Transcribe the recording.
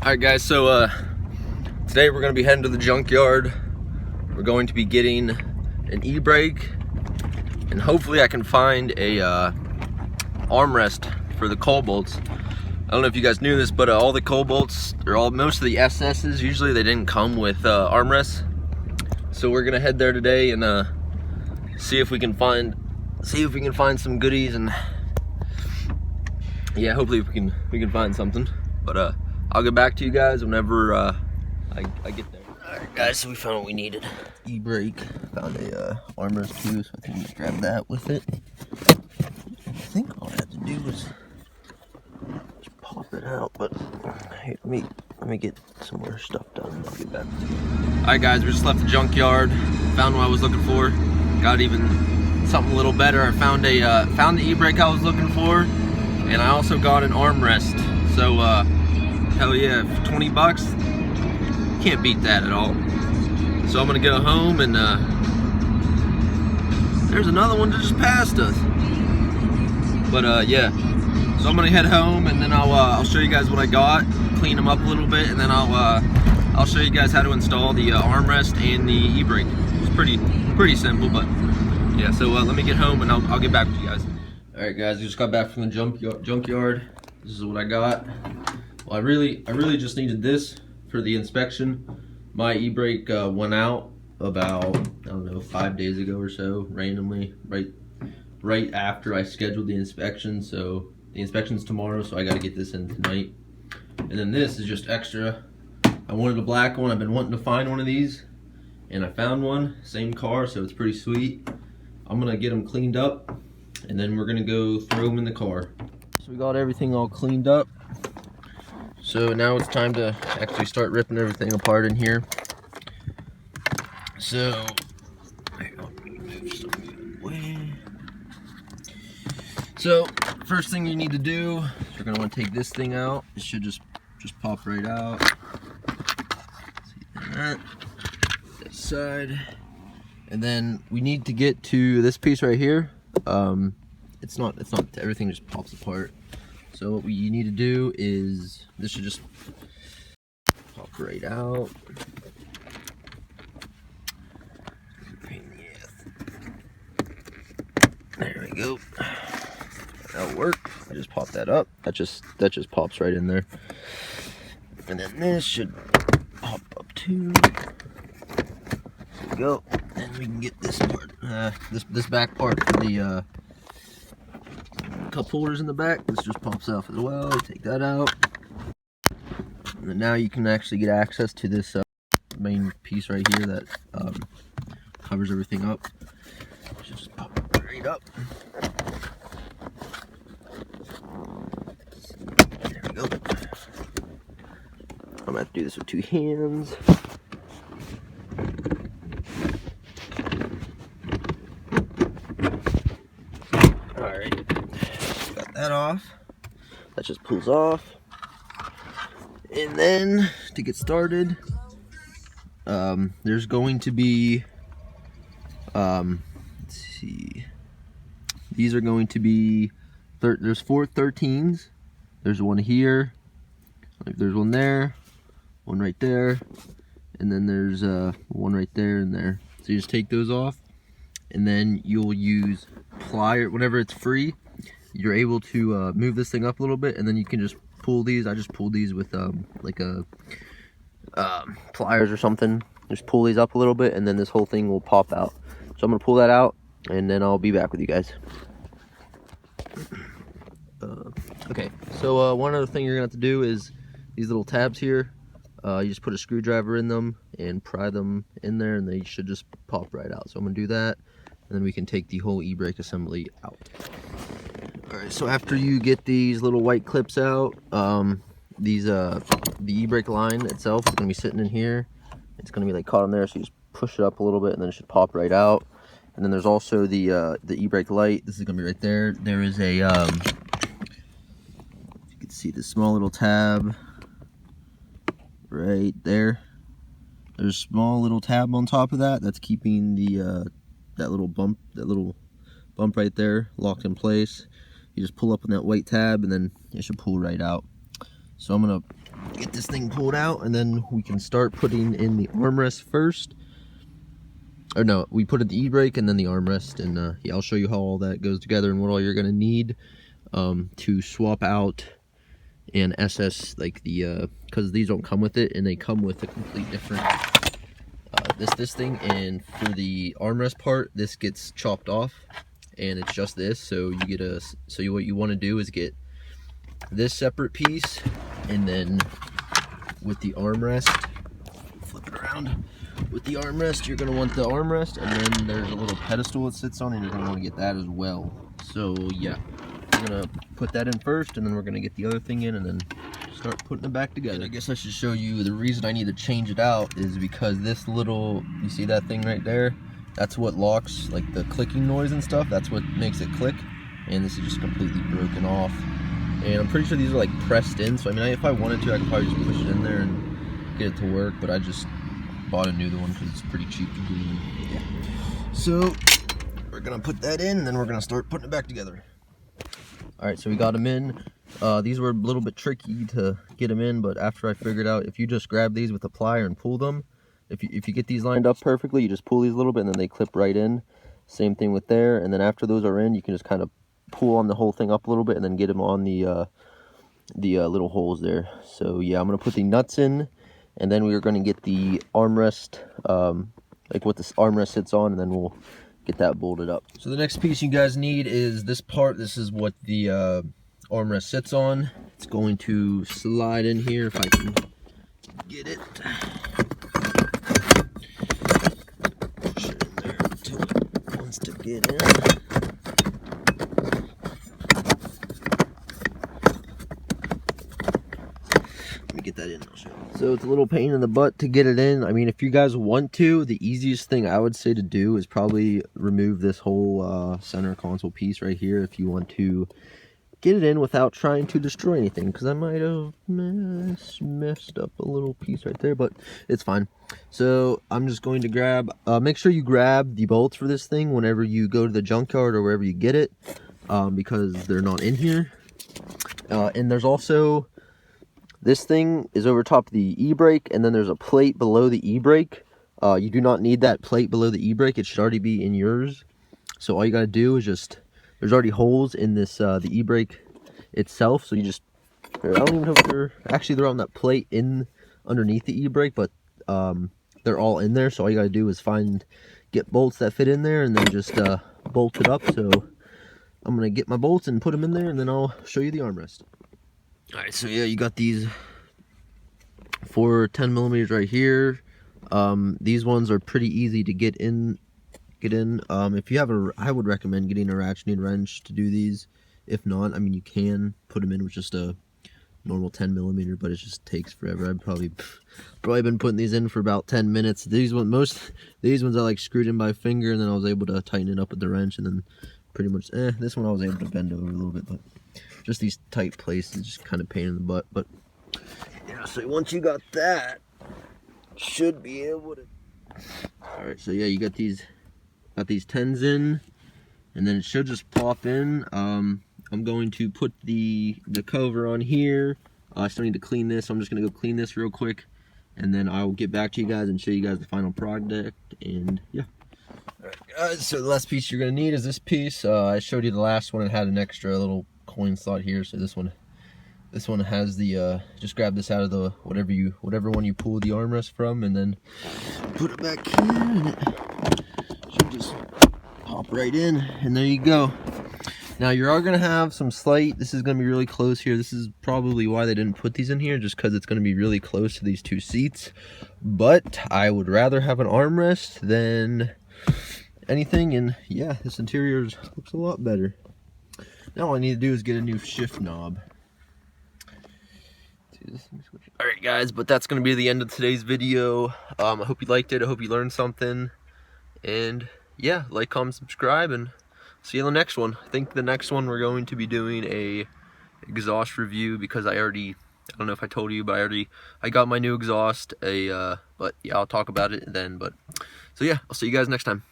Alright guys, so today we're going to be heading to the junkyard. We're going to be getting an e-brake, and hopefully I can find a armrest for the Cobalts. I don't know if you guys knew this, but all the Cobalts, or most of the SS's, usually they didn't come with armrests. So we're gonna head there today and see if we can find some goodies, and yeah, hopefully we can find something. But I'll get back to you guys whenever I get there. Alright guys, so we found what we needed. E-brake. Found a armrest too, so I think I'm gonna grab that with it. I think all I had to do was just pop it out, but hey, let me get some more stuff done. I'll get back to you. Alright guys, we just left the junkyard. Found what I was looking for. Got even something a little better. I found the e-brake I was looking for, and I also got an armrest. So hell yeah, for 20 bucks, can't beat that at all. So I'm gonna go home, and there's another one that just passed us. But yeah, so I'm gonna head home, and then I'll show you guys what I got, clean them up a little bit, and then I'll show you guys how to install the armrest and the e-brake. It's pretty simple, but yeah. So let me get home, and I'll get back with you guys. All right, guys, I just got back from the junkyard. This is what I got. Well, I really just needed this for the inspection. My e-brake went out about, I don't know, 5 days ago or so, randomly, right after I scheduled the inspection. So the inspection's tomorrow, so I got to get this in tonight. And then this is just extra. I wanted a black one. I've been wanting to find one of these, and I found one. Same car, so it's pretty sweet. I'm gonna get them cleaned up, and then we're gonna go throw them in the car. So we got everything all cleaned up. So now it's time to actually start ripping everything apart in here. So, first thing you need to do is you're gonna want to take this thing out. It should just pop right out. See that? This side, and then we need to get to this piece right here. It's not everything just pops apart. So what you need to do is, this should just pop right out. There we go. That'll work. I just popped that up. That just pops right in there. And then this should pop up too. There we go. And we can get this part, this back part for the cup holders in the back. This just pops off as well. Take that out, and then now you can actually get access to this main piece right here that covers everything up. Just pop it right up. There we go. I'm gonna have to do this with two hands. That off. That just pulls off. And then to get started, there's going to be let's see, these are going to be there's 4 13s. There's one here, there's one there, one right there, and then there's one right there and there. So you just take those off, and then you'll use pliers whenever it's free. You're able to move this thing up a little bit, and then you can just pull these. I just pulled these with like a pliers or something. Just pull these up a little bit, and then this whole thing will pop out. So I'm gonna pull that out, and then I'll be back with you guys. Okay, so one other thing you're gonna have to do is these little tabs here. You just put a screwdriver in them and pry them in there, and they should just pop right out. So I'm gonna do that, and then we can take the whole e-brake assembly out. Alright, so after you get these little white clips out, the e-brake line itself is going to be sitting in here. It's going to be like caught in there, so you just push it up a little bit, and then it should pop right out. And then there's also the e-brake light. This is going to be right there. There is a, you can see the small little tab right there. There's a small little tab on top of that. That's keeping the that little bump right there locked in place. You just pull up on that white tab, and then it should pull right out. So I'm gonna get this thing pulled out, and then we can start putting in the armrest first. Or no, we put in the e-brake and then the armrest, and yeah, I'll show you how all that goes together and what all you're gonna need to swap out an SS, like the because these don't come with it, and they come with a complete different this thing. And for the armrest part, this gets chopped off, and it's just this. So you get what you want to do is get this separate piece, and then with the armrest, flip it around. With the armrest, you're going to want the armrest, and then there's a little pedestal it sits on, and you're going to want to get that as well. So yeah, we're going to put that in first, and then we're going to get the other thing in, and then start putting it back together. And I guess I should show you the reason I need to change it out is because this little, you see that thing right there? That's what locks, like the clicking noise and stuff, that's what makes it click, and this is just completely broken off. And I'm pretty sure these are like pressed in, so I mean, if I wanted to, I could probably just push it in there and get it to work, but I just bought a new one because it's pretty cheap to glue in. Yeah. So we're gonna put that in, and then we're gonna start putting it back together. All right, so we got them in. These were a little bit tricky to get them in, but after I figured out, if you just grab these with a plier and pull them, if you get these lined up perfectly, you just pull these a little bit, and then they clip right in. Same thing with there, and then after those are in, you can just kind of pull on the whole thing up a little bit, and then get them on the little holes there. So yeah, I'm gonna put the nuts in, and then we're going to get the armrest, like what this armrest sits on, and then we'll get that bolted up. So the next piece you guys need is this part. This is what the armrest sits on. It's going to slide in here if I can get it. Push it in there until it wants to get in. Get that in, I'll show you. So it's a little pain in the butt to get it in. I mean, if you guys want to, the easiest thing I would say to do is probably remove this whole center console piece right here if you want to get it in without trying to destroy anything, because I might have messed up a little piece right there, but it's fine. So I'm just going to grab, make sure you grab the bolts for this thing whenever you go to the junkyard or wherever you get it, because they're not in here. And there's also, this thing is over top of the e-brake, and then there's a plate below the e-brake. You do not need that plate below the e-brake. It should already be in yours. So all you gotta do is just, there's already holes in this the e-brake itself. So you just, I don't even know if they're, actually they're on that plate in underneath the e-brake, but they're all in there. So all you gotta do is get bolts that fit in there, and then just bolt it up. So I'm gonna get my bolts and put them in there, and then I'll show you the armrest. Alright, so yeah, you got these 4 10mm right here. These ones are pretty easy to get in. If you have I would recommend getting a ratcheting wrench to do these. If not, I mean, you can put them in with just a normal 10mm, but it just takes forever. I've probably been putting these in for about 10 minutes. These ones I like screwed in by finger, and then I was able to tighten it up with the wrench, and then pretty much, this one I was able to bend over a little bit, but just these tight places, just kind of pain in the butt. But yeah, so once you got that, should be able to. All right, so yeah, you got these 10s in, and then it should just plop in. I'm going to put the cover on here. I still need to clean this, so I'm just gonna go clean this real quick, and then I will get back to you guys and show you guys the final product. And yeah. Alright guys, so the last piece you're gonna need is this piece. I showed you the last one. It had an extra little coin slot here, so this one has the just grab this out of the whatever one you pull the armrest from, and then put it back here, and it should just pop right in, and there you go. Now you are gonna have some slight, this is gonna be really close here. This is probably why they didn't put these in here, just because it's gonna be really close to these two seats. But I would rather have an armrest than anything, and yeah, this interior looks a lot better. Now all I need to do is get a new shift knob. Alright guys, but that's going to be the end of today's video. I hope you liked it. I hope you learned something. And yeah, like, comment, subscribe, and see you in the next one. I think the next one we're going to be doing a exhaust review, because I don't know if I told you, but I got my new exhaust. But yeah, I'll talk about it then. But so yeah, I'll see you guys next time.